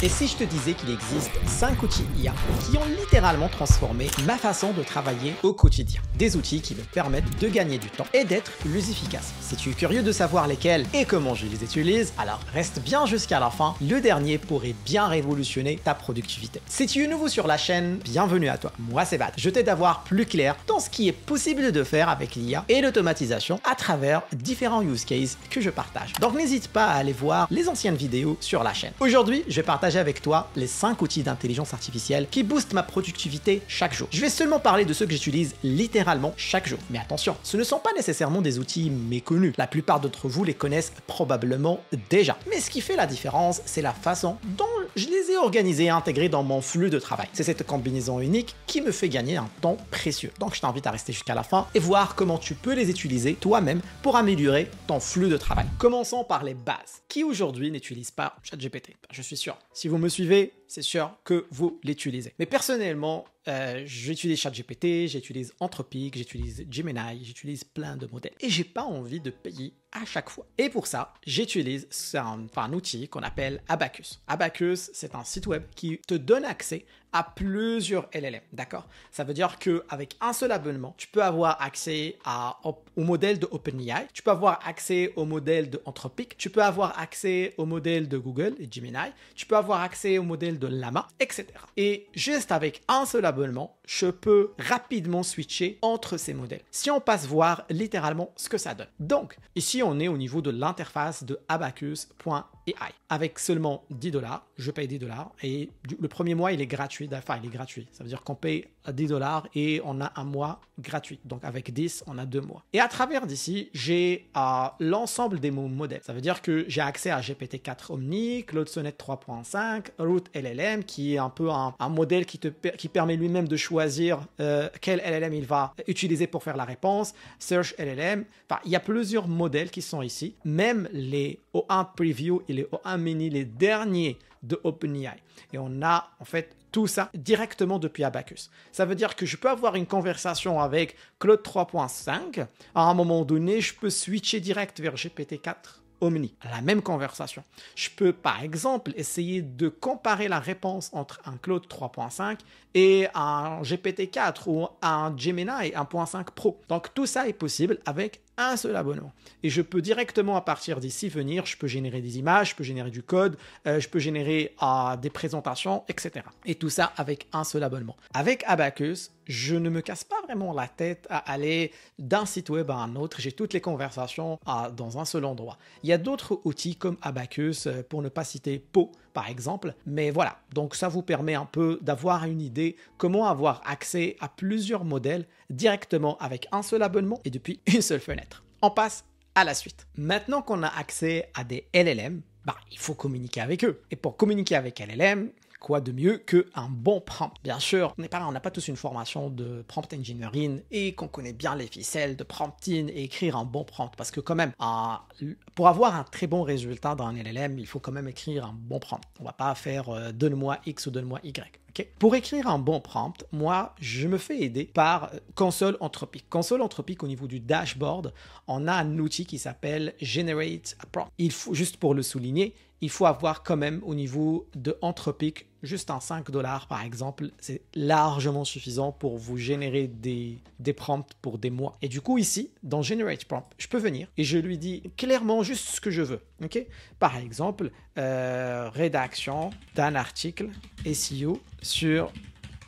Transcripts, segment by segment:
Et si je te disais qu'il existe 5 outils IA qui ont littéralement transformé ma façon de travailler au quotidien? Des outils qui me permettent de gagner du temps et d'être plus efficace. Si tu es curieux de savoir lesquels et comment je les utilise, alors reste bien jusqu'à la fin, le dernier pourrait bien révolutionner ta productivité. Si tu es nouveau sur la chaîne, bienvenue à toi. Moi c'est Bad, je t'aide à voir plus clair dans ce qui est possible de faire avec l'IA et l'automatisation à travers différents use cases que je partage. Donc n'hésite pas à aller voir les anciennes vidéos sur la chaîne. Aujourd'hui, je vais partager avec toi les 5 outils d'intelligence artificielle qui boostent ma productivité chaque jour. Je vais seulement parler de ceux que j'utilise littéralement chaque jour. Mais attention, ce ne sont pas nécessairement des outils méconnus. La plupart d'entre vous les connaissent probablement déjà. Mais ce qui fait la différence, c'est la façon dont je les ai organisés et intégrés dans mon flux de travail. C'est cette combinaison unique qui me fait gagner un temps précieux. Donc je t'invite à rester jusqu'à la fin et voir comment tu peux les utiliser toi-même pour améliorer ton flux de travail. Commençons par les bases. Qui aujourd'hui n'utilise pas ChatGPT? Je suis sûr. Si vous me suivez, c'est sûr que vous l'utilisez. Mais personnellement, j'utilise ChatGPT, j'utilise Anthropic, j'utilise Gemini, j'utilise plein de modèles. Et j'ai pas envie de payer à chaque fois. Et pour ça, j'utilise un outil qu'on appelle Abacus. Abacus, c'est un site web qui te donne accès à plusieurs LLM, d'accord? Ça veut dire qu'avec un seul abonnement, tu peux avoir accès au modèle de OpenAI, tu peux avoir accès au modèle de Anthropic, tu peux avoir accès au modèle de Google et Gemini, tu peux avoir accès au modèle de Llama, etc. Et juste avec un seul abonnement, je peux rapidement switcher entre ces modèles. Si on passe voir littéralement ce que ça donne. Donc, ici, on est au niveau de l'interface de abacus.ai. Avec seulement 10 $, je paye 10 $ et le premier mois, il est gratuit. Enfin, il est gratuit. Ça veut dire qu'on paye 10 $ et on a un mois gratuit. Donc, avec 10, on a 2 mois. Et à travers d'ici, j'ai l'ensemble des modèles. Ça veut dire que j'ai accès à GPT-4 Omni, Claude Sonnet 3.5, Root LLM, qui est un peu un modèle qui permet lui-même de choisir quel LLM il va utiliser pour faire la réponse, Search LLM. Enfin, il y a plusieurs modèles qui sont ici. Même les O1 Preview et les O1 Mini, les derniers de OpenAI. Et on a en fait tout ça directement depuis Abacus. Ça veut dire que je peux avoir une conversation avec Claude 3.5. À un moment donné, je peux switcher direct vers GPT-4 Omni, la même conversation. Je peux par exemple essayer de comparer la réponse entre un Claude 3.5 et un GPT-4 ou un Gemini 1.5 Pro. Donc tout ça est possible avec un seul abonnement. Et je peux directement à partir d'ici venir, je peux générer des images, je peux générer du code, je peux générer des présentations, etc. Et tout ça avec un seul abonnement. Avec Abacus, je ne me casse pas vraiment la tête à aller d'un site web à un autre. J'ai toutes les conversations dans un seul endroit. Il y a d'autres outils comme Abacus, pour ne pas citer Po, par exemple. Mais voilà, donc ça vous permet un peu d'avoir une idée comment avoir accès à plusieurs modèles directement avec un seul abonnement et depuis une seule fenêtre. On passe à la suite. Maintenant qu'on a accès à des LLM, il faut communiquer avec eux. Et pour communiquer avec LLM, quoi de mieux qu'un bon prompt? Bien sûr, on n'a pas tous une formation de prompt engineering et qu'on connaît bien les ficelles de prompting et écrire un bon prompt. Parce que quand même, pour avoir un très bon résultat dans un LLM, il faut quand même écrire un bon prompt. On ne va pas faire donne-moi X ou donne-moi Y. Okay? Pour écrire un bon prompt, moi, je me fais aider par Console Anthropic. Console Anthropic, au niveau du dashboard, on a un outil qui s'appelle Generate a Prompt. Il faut, juste pour le souligner, il faut avoir quand même au niveau de Anthropic juste un 5 $ par exemple. C'est largement suffisant pour vous générer des prompts pour des mois. Et du coup ici, dans Generate Prompt, je peux venir et je lui dis clairement juste ce que je veux. Okay? Par exemple, rédaction d'un article SEO sur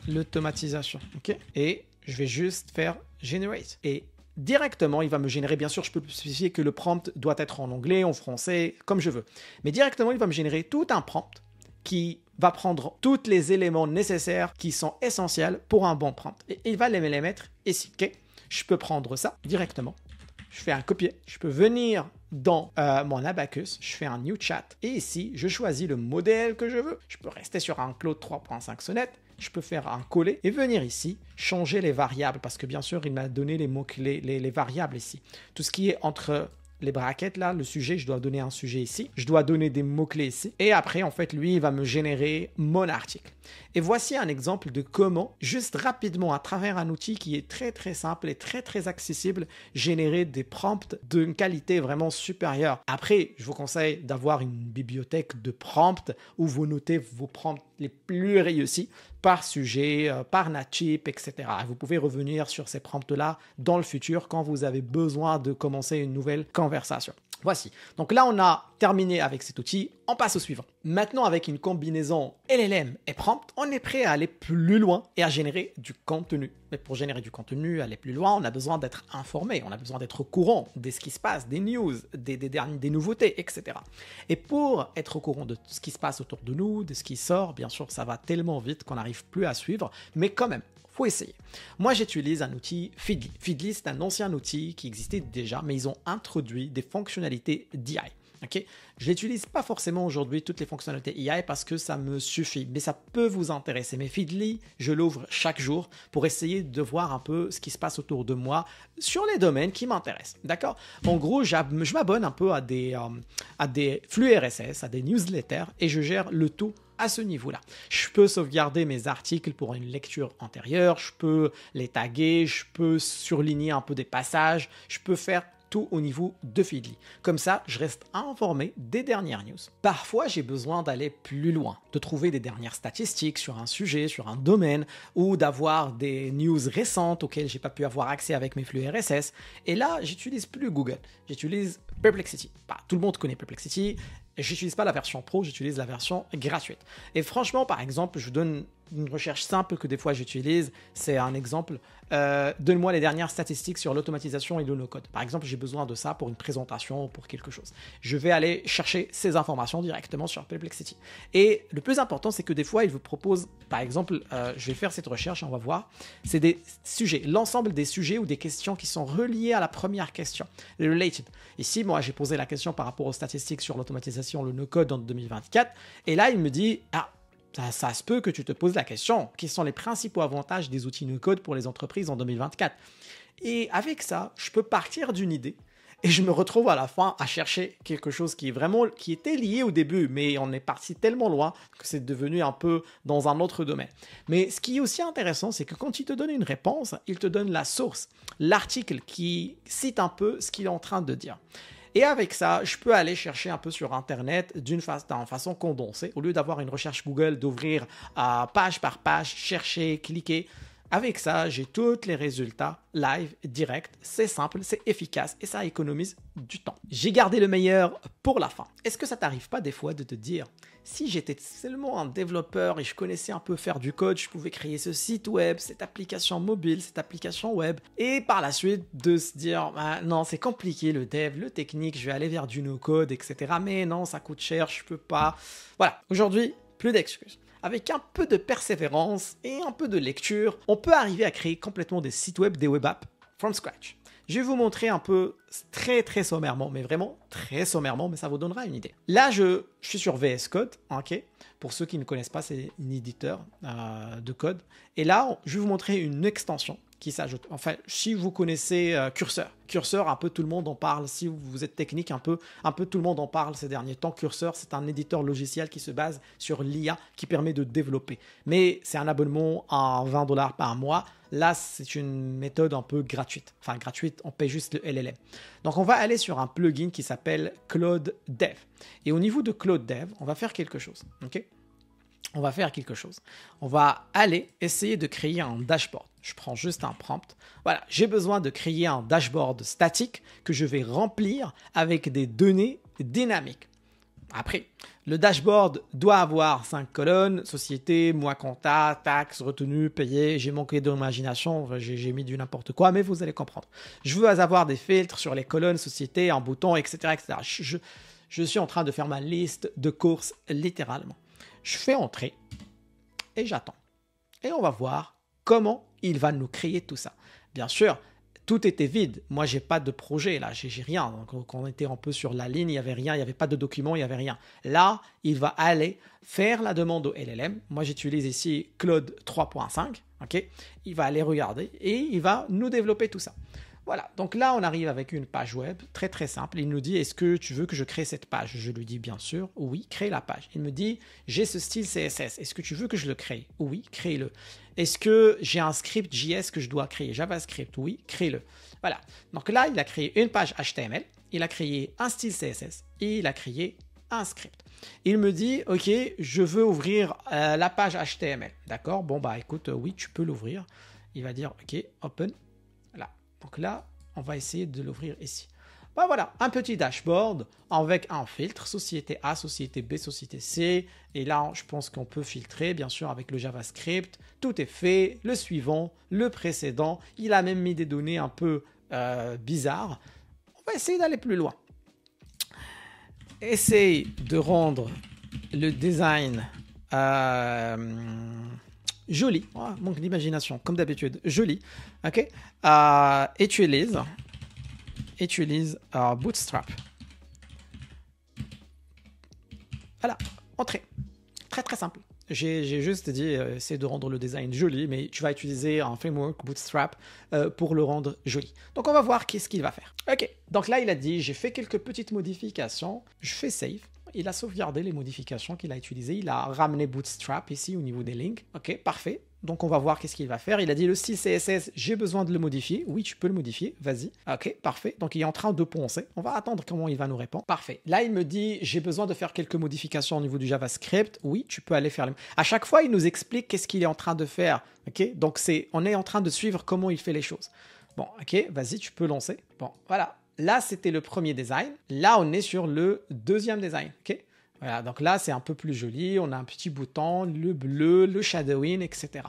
l'automatisation. Okay? Et je vais juste faire Generate. Et directement, il va me générer, bien sûr, je peux spécifier que le prompt doit être en anglais, en français, comme je veux. Mais directement, il va me générer tout un prompt qui va prendre tous les éléments nécessaires qui sont essentiels pour un bon prompt. Et il va les mettre ici. Okay? Je peux prendre ça directement. Je fais un copier. Je peux venir dans mon Abacus. Je fais un new chat. Et ici, je choisis le modèle que je veux. Je peux rester sur un Claude 3.5 Sonnet. Je peux faire un coller et venir ici, changer les variables parce que bien sûr, il m'a donné les mots-clés, les variables ici. Tout ce qui est entre les brackets là, le sujet, je dois donner un sujet ici, je dois donner des mots-clés ici, et après en fait lui il va me générer mon article. Et voici un exemple de comment, juste rapidement à travers un outil qui est très très simple et très très accessible, générer des prompts d'une qualité vraiment supérieure. Après, je vous conseille d'avoir une bibliothèque de prompts où vous notez vos prompts les plus réussis par sujet, par native, etc. Vous pouvez revenir sur ces prompts-là dans le futur quand vous avez besoin de commencer une nouvelle conversation. Voici. Donc là, on a terminé avec cet outil. On passe au suivant. Maintenant, avec une combinaison LLM et prompt, on est prêt à aller plus loin et à générer du contenu. Mais pour générer du contenu, aller plus loin, on a besoin d'être informé, on a besoin d'être au courant de ce qui se passe, des news, des nouveautés, etc. Et pour être au courant de tout ce qui se passe autour de nous, de ce qui sort, bien sûr, ça va tellement vite qu'on n'arrive plus à suivre, mais quand même, faut essayer. Moi, j'utilise un outil Feedly. Feedly, c'est un ancien outil qui existait déjà, mais ils ont introduit des fonctionnalités d'IA. Okay, je n'utilise pas forcément aujourd'hui toutes les fonctionnalités AI parce que ça me suffit, mais ça peut vous intéresser. Mais Feedly, je l'ouvre chaque jour pour essayer de voir un peu ce qui se passe autour de moi sur les domaines qui m'intéressent. D'accord? En gros, je m'abonne un peu à des flux RSS, à des newsletters et je gère le tout à ce niveau-là. Je peux sauvegarder mes articles pour une lecture antérieure, je peux les taguer, je peux surligner un peu des passages, je peux faire tout au niveau de Feedly. Comme ça, je reste informé des dernières news. Parfois, j'ai besoin d'aller plus loin, de trouver des dernières statistiques sur un sujet, sur un domaine, ou d'avoir des news récentes auxquelles j'ai pas pu avoir accès avec mes flux RSS. Et là, j'utilise plus Google, j'utilise Perplexity. Tout le monde connaît Perplexity. J'utilise pas la version pro, j'utilise la version gratuite. Et franchement, par exemple, je vous donne une recherche simple que des fois j'utilise. C'est un exemple. Donne-moi les dernières statistiques sur l'automatisation et le no-code. Par exemple, j'ai besoin de ça pour une présentation ou pour quelque chose. Je vais aller chercher ces informations directement sur Perplexity. Et le plus important, c'est que des fois, il vous propose, par exemple, je vais faire cette recherche et on va voir. C'est des sujets, l'ensemble des sujets ou des questions qui sont reliées à la première question. Related. Ici, moi, j'ai posé la question par rapport aux statistiques sur l'automatisation, le no-code en 2024. Et là, il me dit, ça se peut que tu te poses la question, quels sont les principaux avantages des outils no-code pour les entreprises en 2024? Et avec ça, je peux partir d'une idée et je me retrouve à la fin à chercher quelque chose qui était lié au début, mais on est parti tellement loin que c'est devenu un peu dans un autre domaine. Mais ce qui est aussi intéressant, c'est que quand il te donne une réponse, il te donne la source, l'article qui cite un peu ce qu'il est en train de dire. Et avec ça, je peux aller chercher un peu sur Internet d'une façon condensée. Au lieu d'avoir une recherche Google, d'ouvrir page par page, chercher, cliquer. Avec ça, j'ai tous les résultats live, direct. C'est simple, c'est efficace et ça économise du temps. J'ai gardé le meilleur pour la fin. Est-ce que ça t'arrive pas des fois de te dire, si j'étais seulement un développeur et je connaissais un peu faire du code, je pouvais créer ce site web, cette application mobile, cette application web, et par la suite de se dire, non, c'est compliqué le dev, le technique, je vais aller vers du no-code, etc. Mais non, ça coûte cher, je peux pas. Voilà, aujourd'hui, plus d'excuses. Avec un peu de persévérance et un peu de lecture, on peut arriver à créer complètement des sites web, des web apps from scratch. Je vais vous montrer un peu très très sommairement, mais vraiment très sommairement, mais ça vous donnera une idée. Là, je suis sur VS Code, ok. Pour ceux qui ne connaissent pas, c'est un éditeur de code. Et là, je vais vous montrer une extension qui s'ajoute. Enfin, si vous connaissez Cursor. Cursor, un peu tout le monde en parle. Si vous êtes technique, un peu tout le monde en parle ces derniers temps. Cursor, c'est un éditeur logiciel qui se base sur l'IA qui permet de développer. Mais c'est un abonnement à $20 par mois. Là, c'est une méthode un peu gratuite. Enfin, gratuite, on paye juste le LLM. Donc, on va aller sur un plugin qui s'appelle Claude Dev. Et au niveau de Claude Dev, on va faire quelque chose. Ok ? On va faire quelque chose. On va aller essayer de créer un dashboard. Je prends juste un prompt. Voilà, j'ai besoin de créer un dashboard statique que je vais remplir avec des données dynamiques. Après, le dashboard doit avoir 5 colonnes, société, mois compta, taxes, retenues, payées. J'ai manqué d'imagination, j'ai mis du n'importe quoi, mais vous allez comprendre. Je veux avoir des filtres sur les colonnes, société, un bouton, etc. etc. Je suis en train de faire ma liste de courses littéralement. Je fais entrer et j'attends. Et on va voir comment il va nous créer tout ça. Bien sûr, tout était vide. Moi, j'ai pas de projet là, j'ai rien. Donc, quand on était un peu sur la ligne, il n'y avait rien, il n'y avait pas de document, il n'y avait rien. Là, il va aller faire la demande au LLM. Moi, j'utilise ici Claude 3.5. Okay, il va aller regarder et il va nous développer tout ça. Voilà, donc là on arrive avec une page web très très simple. Il nous dit est-ce que tu veux que je crée cette page? Je lui dis bien sûr, oui, crée la page. Il me dit j'ai ce style CSS, est-ce que tu veux que je le crée? Oui, crée-le. Est-ce que j'ai un script JS que je dois créer? JavaScript, oui, crée-le. Voilà, donc là il a créé une page HTML, il a créé un style CSS et il a créé un script. Il me dit ok, je veux ouvrir la page HTML. D'accord, bon bah écoute, oui, tu peux l'ouvrir. Il va dire ok, open. Là. Donc là, on va essayer de l'ouvrir ici. Ben voilà, un petit dashboard avec un filtre, société A, société B, société C. Et là, je pense qu'on peut filtrer, bien sûr, avec le JavaScript. Tout est fait, le suivant, le précédent. Il a même mis des données un peu bizarres. On va essayer d'aller plus loin. Essaye de rendre le design joli, manque d'imagination, comme d'habitude, joli, ok. Utilise Bootstrap. Voilà, entrée. Très très simple. J'ai juste dit, essayer de rendre le design joli, mais tu vas utiliser un framework Bootstrap pour le rendre joli. Donc on va voir qu'est-ce qu'il va faire. Ok, donc là il a dit, j'ai fait quelques petites modifications, je fais save. Il a sauvegardé les modifications qu'il a utilisées. Il a ramené Bootstrap ici au niveau des links. Ok, parfait. Donc on va voir qu'est-ce qu'il va faire. Il a dit le style CSS, j'ai besoin de le modifier. Oui, tu peux le modifier, vas-y. Ok, parfait. Donc il est en train de poncer. On va attendre comment il va nous répondre. Parfait. Là, il me dit, j'ai besoin de faire quelques modifications au niveau du JavaScript. Oui, tu peux aller faire les... À chaque fois, il nous explique qu'est-ce qu'il est en train de faire. Ok, donc on est en train de suivre comment il fait les choses. Bon, ok, vas-y, tu peux lancer. Bon, voilà. Là, c'était le premier design. Là, on est sur le deuxième design. Ok. Voilà, donc là, c'est un peu plus joli. On a un petit bouton, le bleu, le shadowing, etc.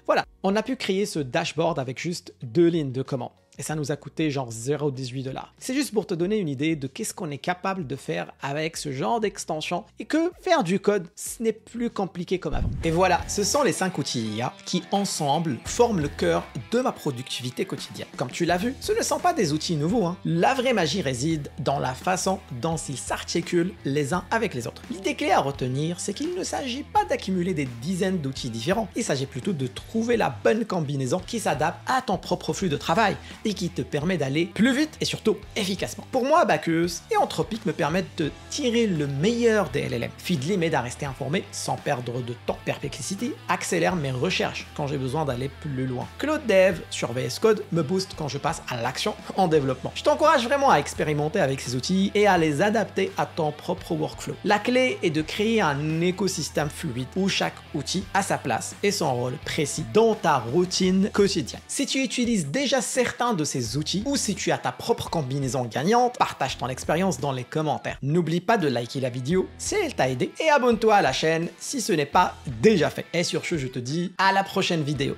Voilà, on a pu créer ce dashboard avec juste 2 lignes de commande. Et ça nous a coûté genre 0,18 $. C'est juste pour te donner une idée de qu'est-ce qu'on est capable de faire avec ce genre d'extension et que faire du code, ce n'est plus compliqué comme avant. Et voilà, ce sont les 5 outils IA qui, ensemble, forment le cœur de ma productivité quotidienne. Comme tu l'as vu, ce ne sont pas des outils nouveaux. La vraie magie réside dans la façon dont ils s'articulent les uns avec les autres. L'idée clé à retenir, c'est qu'il ne s'agit pas d'accumuler des dizaines d'outils différents. Il s'agit plutôt de trouver la bonne combinaison qui s'adapte à ton propre flux de travail et qui te permet d'aller plus vite et surtout efficacement. Pour moi, Abacus et Anthropic me permettent de tirer le meilleur des LLM. Feedly m'aide à rester informé sans perdre de temps. Perplexity accélère mes recherches quand j'ai besoin d'aller plus loin. Claude Dev sur VS Code me booste quand je passe à l'action en développement. Je t'encourage vraiment à expérimenter avec ces outils et à les adapter à ton propre workflow. La clé est de créer un écosystème fluide où chaque outil a sa place et son rôle précis dans ta routine quotidienne. Si tu utilises déjà certains de ces outils ou si tu as ta propre combinaison gagnante, partage ton expérience dans les commentaires. N'oublie pas de liker la vidéo si elle t'a aidé et abonne-toi à la chaîne si ce n'est pas déjà fait. Et sur ce, je te dis à la prochaine vidéo.